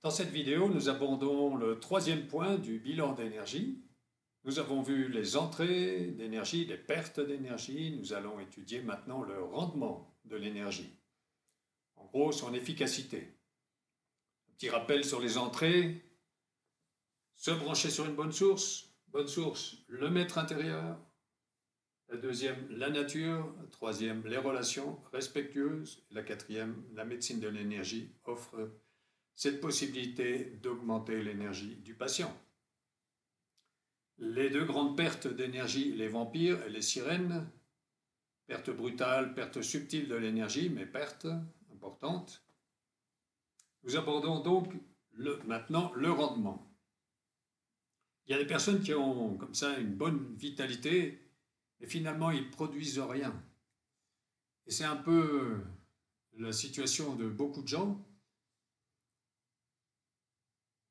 Dans cette vidéo, nous abordons le troisième point du bilan d'énergie. Nous avons vu les entrées d'énergie, les pertes d'énergie. Nous allons étudier maintenant le rendement de l'énergie. En gros, son efficacité. Un petit rappel sur les entrées. Se brancher sur une bonne source, le maître intérieur. La deuxième, la nature. La troisième, les relations respectueuses. La quatrième, la médecine de l'énergie offre cette possibilité d'augmenter l'énergie du patient. Les deux grandes pertes d'énergie, les vampires et les sirènes, perte brutale, perte subtile de l'énergie, mais perte importante. Nous abordons donc maintenant le rendement. Il y a des personnes qui ont comme ça une bonne vitalité, mais finalement ils ne produisent rien. Et c'est un peu la situation de beaucoup de gens.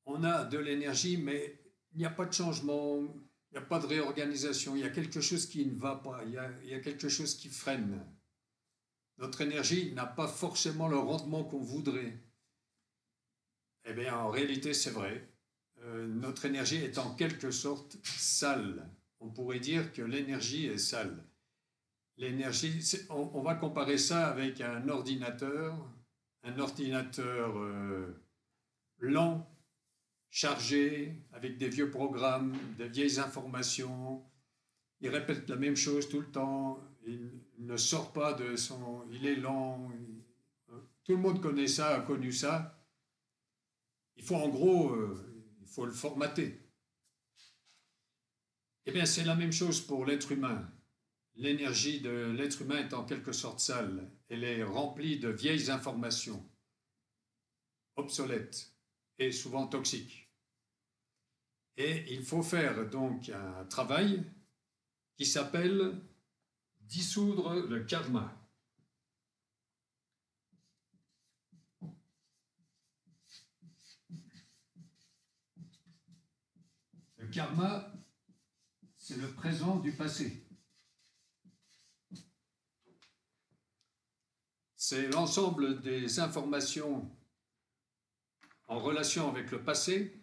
On a de l'énergie, mais il n'y a pas de changement, il n'y a pas de réorganisation, il y a quelque chose qui ne va pas, il y a quelque chose qui freine. Notre énergie n'a pas forcément le rendement qu'on voudrait. Eh bien, en réalité, c'est vrai. Notre énergie est en quelque sorte sale. On pourrait dire que l'énergie est sale. L'énergie, on va comparer ça avec un ordinateur lent, chargé, avec des vieux programmes, des vieilles informations. Il répète la même chose tout le temps. Il ne sort pas de son... Il est lent. Tout le monde connaît ça, a connu ça. Il faut en gros, il faut le formater. Eh bien, c'est la même chose pour l'être humain. L'énergie de l'être humain est en quelque sorte sale. Elle est remplie de vieilles informations, obsolètes et souvent toxiques. Et il faut faire donc un travail qui s'appelle dissoudre le karma. Le karma, c'est le présent du passé. C'est l'ensemble des informations en relation avec le passé,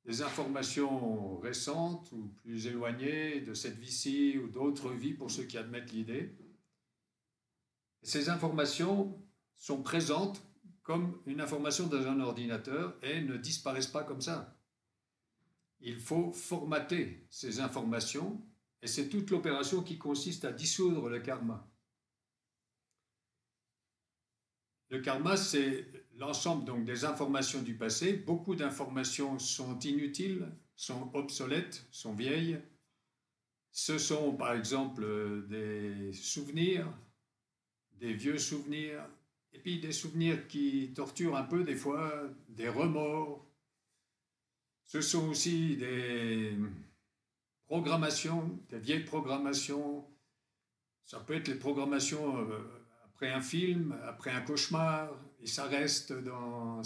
des informations récentes ou plus éloignées de cette vie-ci ou d'autres vies pour ceux qui admettent l'idée. Ces informations sont présentes comme une information dans un ordinateur et ne disparaissent pas comme ça. Il faut formater ces informations et c'est toute l'opération qui consiste à dissoudre le karma. Le karma, c'est l'ensemble donc des informations du passé. Beaucoup d'informations sont inutiles, sont obsolètes, sont vieilles. Ce sont par exemple des souvenirs, des vieux souvenirs, et puis des souvenirs qui torturent un peu des fois, des remords. Ce sont aussi des programmations, des vieilles programmations. Ça peut être les programmations après un film, après un cauchemar, et ça reste dans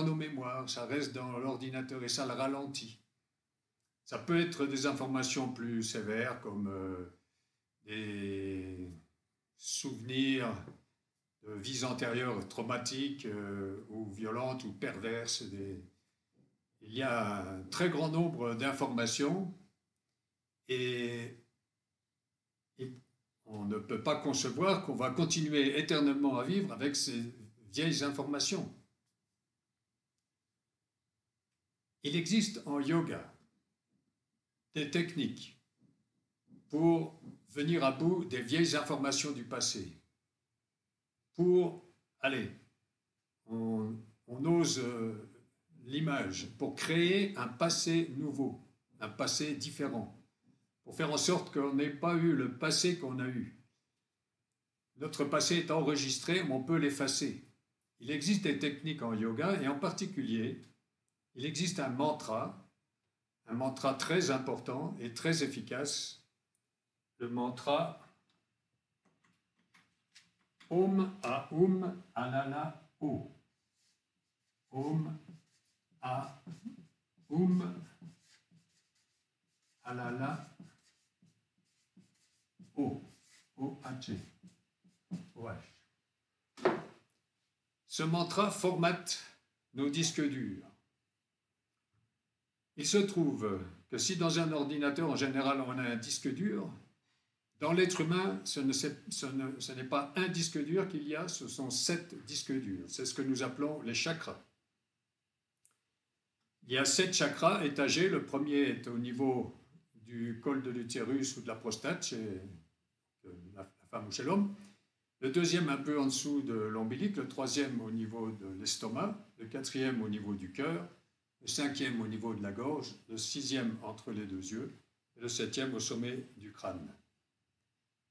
nos mémoires, ça reste dans l'ordinateur et ça le ralentit. Ça peut être des informations plus sévères comme des souvenirs de vies antérieures traumatiques ou violentes ou perverses. Il y a un très grand nombre d'informations et on ne peut pas concevoir qu'on va continuer éternellement à vivre avec ces vieilles informations. Il existe en yoga des techniques pour venir à bout des vieilles informations du passé. Pour, allez, on ose l'image, pour créer un passé nouveau, un passé différent, pour faire en sorte qu'on n'ait pas eu le passé qu'on a eu. Notre passé est enregistré, mais on peut l'effacer. Il existe des techniques en yoga et en particulier, il existe un mantra très important et très efficace, le mantra Om Aum Anana O. Om Aum Alala O. O-H. O-H. Ce mantra formate nos disques durs. Il se trouve que si dans un ordinateur, en général, on a un disque dur, dans l'être humain, ce n'est pas un disque dur qu'il y a, ce sont 7 disques durs. C'est ce que nous appelons les chakras. Il y a 7 chakras étagés. Le premier est au niveau du col de l'utérus ou de la prostate, chez la femme ou chez l'homme. Le deuxième un peu en dessous de l'ombilic, le troisième au niveau de l'estomac, le quatrième au niveau du cœur, le cinquième au niveau de la gorge, le sixième entre les 2 yeux et le septième au sommet du crâne.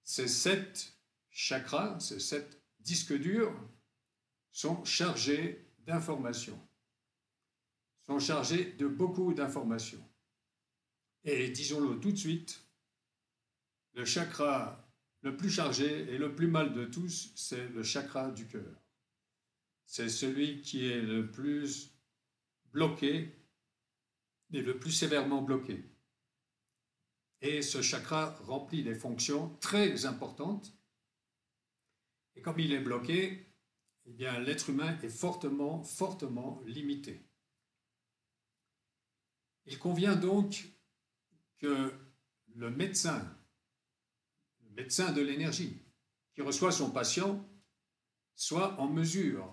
Ces 7 chakras, ces 7 disques durs sont chargés d'informations, sont chargés de beaucoup d'informations. Et disons-le tout de suite, le chakra le plus chargé et le plus mal de tous, c'est le chakra du cœur. C'est celui qui est le plus bloqué et le plus sévèrement bloqué. Et ce chakra remplit des fonctions très importantes. Et comme il est bloqué, eh bien, l'être humain est fortement, fortement limité. Il convient donc que le médecin de l'énergie, qui reçoit son patient, soit en mesure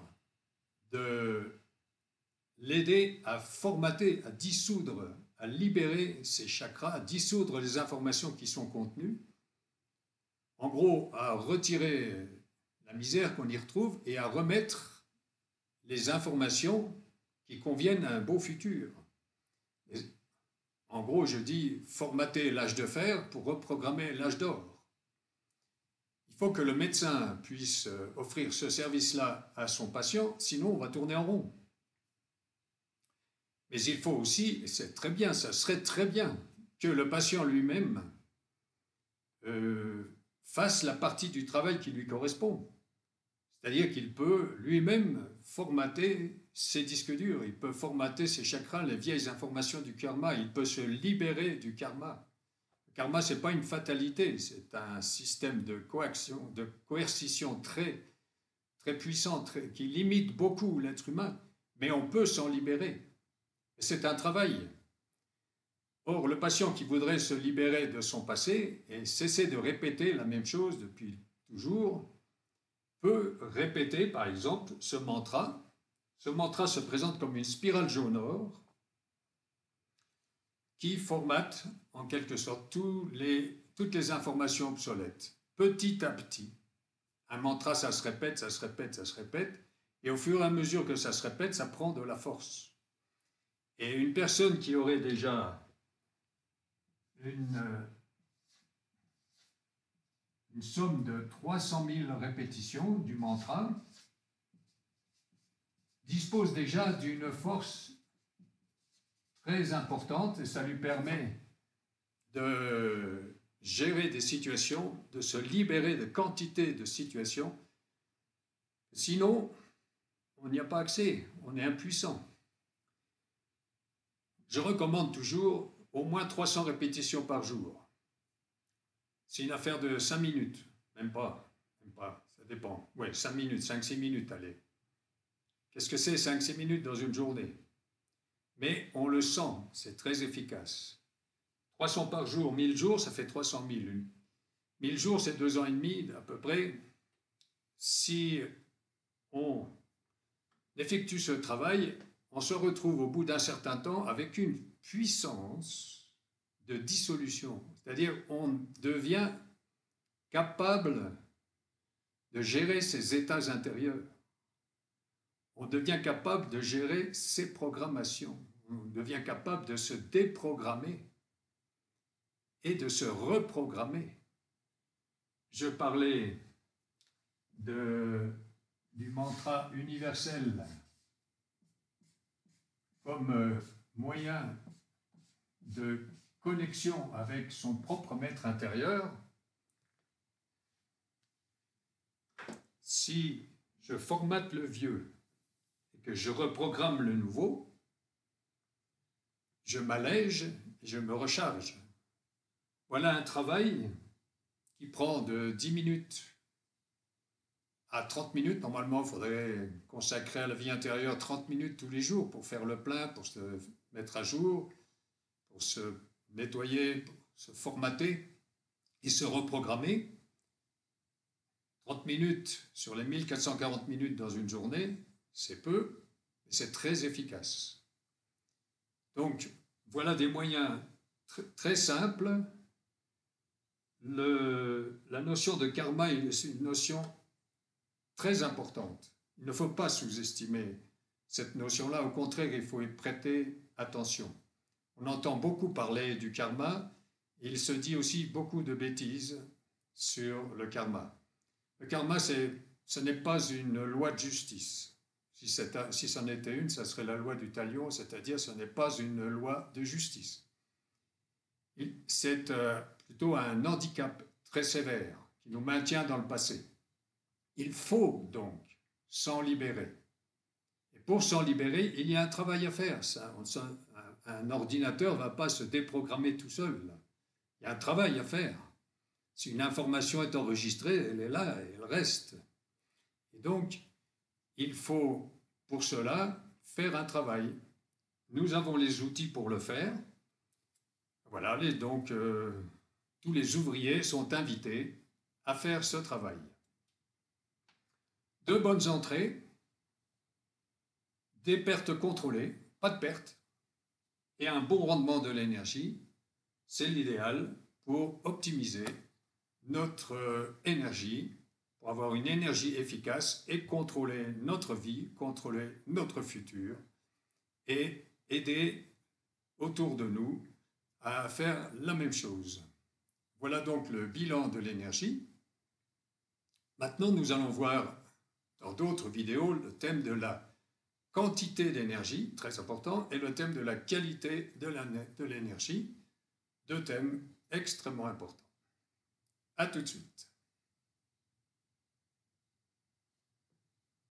de l'aider à formater, à dissoudre, à libérer ses chakras, à dissoudre les informations qui sont contenues, en gros, à retirer la misère qu'on y retrouve et à remettre les informations qui conviennent à un beau futur. En gros, je dis formater l'âge de fer pour reprogrammer l'âge d'or. Il faut que le médecin puisse offrir ce service-là à son patient, sinon on va tourner en rond. Mais il faut aussi, et c'est très bien, ça serait très bien, que le patient lui-même fasse la partie du travail qui lui correspond. C'est-à-dire qu'il peut lui-même formater ses disques durs, il peut formater ses chakras, les vieilles informations du karma, il peut se libérer du karma. Le karma, ce n'est pas une fatalité, c'est un système de coercition très, très puissant, qui limite beaucoup l'être humain, mais on peut s'en libérer. C'est un travail. Or, le patient qui voudrait se libérer de son passé et cesser de répéter la même chose depuis toujours, peut répéter, par exemple, ce mantra. Ce mantra se présente comme une spirale jaune-or qui formate, en quelque sorte, toutes les informations obsolètes. Petit à petit, un mantra, ça se répète, ça se répète, ça se répète, et au fur et à mesure que ça se répète, ça prend de la force. Et une personne qui aurait déjà une somme de 300 000 répétitions du mantra dispose déjà d'une force très importante et ça lui permet de gérer des situations, de se libérer de quantité de situations. Sinon, on n'y a pas accès, on est impuissant. Je recommande toujours au moins 300 répétitions par jour. C'est une affaire de 5 minutes, même pas, ça dépend. Oui, 5 minutes, 5-6 minutes, allez. Qu'est-ce que c'est 5-6 minutes dans une journée? Mais on le sent, c'est très efficace. 300 par jour, 1000 jours, ça fait 300 000. 1000 jours, c'est 2 ans et demi à peu près. Si on effectue ce travail, on se retrouve au bout d'un certain temps avec une puissance de dissolution. C'est-à-dire on devient capable de gérer ses états intérieurs. On devient capable de gérer ses programmations. On devient capable de se déprogrammer et de se reprogrammer. Je parlais du mantra universel comme moyen de connexion avec son propre maître intérieur. Si je formate le vieux et que je reprogramme le nouveau, je m'allège et je me recharge. Voilà un travail qui prend de 10 minutes à 30 minutes. Normalement, il faudrait consacrer à la vie intérieure 30 minutes tous les jours pour faire le plein, pour se mettre à jour, pour se nettoyer, pour se formater et se reprogrammer. 30 minutes sur les 1440 minutes dans une journée, c'est peu, mais c'est très efficace. Donc, voilà des moyens très simples. La notion de karma est une notion très importante. Il ne faut pas sous-estimer cette notion-là. Au contraire, il faut y prêter attention. On entend beaucoup parler du karma. Il se dit aussi beaucoup de bêtises sur le karma. Le karma, ce n'est pas une loi de justice. Si c'en était une, ça serait la loi du talion, c'est-à-dire ce n'est pas une loi de justice. C'est plutôt un handicap très sévère qui nous maintient dans le passé. Il faut donc s'en libérer. Et pour s'en libérer, il y a un travail à faire. Un ordinateur ne va pas se déprogrammer tout seul. Il y a un travail à faire. Si une information est enregistrée, elle est là, elle reste. Et donc, il faut pour cela faire un travail. Nous avons les outils pour le faire. Voilà, donc tous les ouvriers sont invités à faire ce travail. De bonnes entrées, des pertes contrôlées, pas de pertes, et un bon rendement de l'énergie, c'est l'idéal pour optimiser notre énergie, pour avoir une énergie efficace et contrôler notre vie, contrôler notre futur et aider autour de nous à faire la même chose. Voilà donc le bilan de l'énergie. Maintenant, nous allons voir dans d'autres vidéos le thème de la quantité d'énergie, très important, et le thème de la qualité de l'énergie, deux thèmes extrêmement importants. À tout de suite.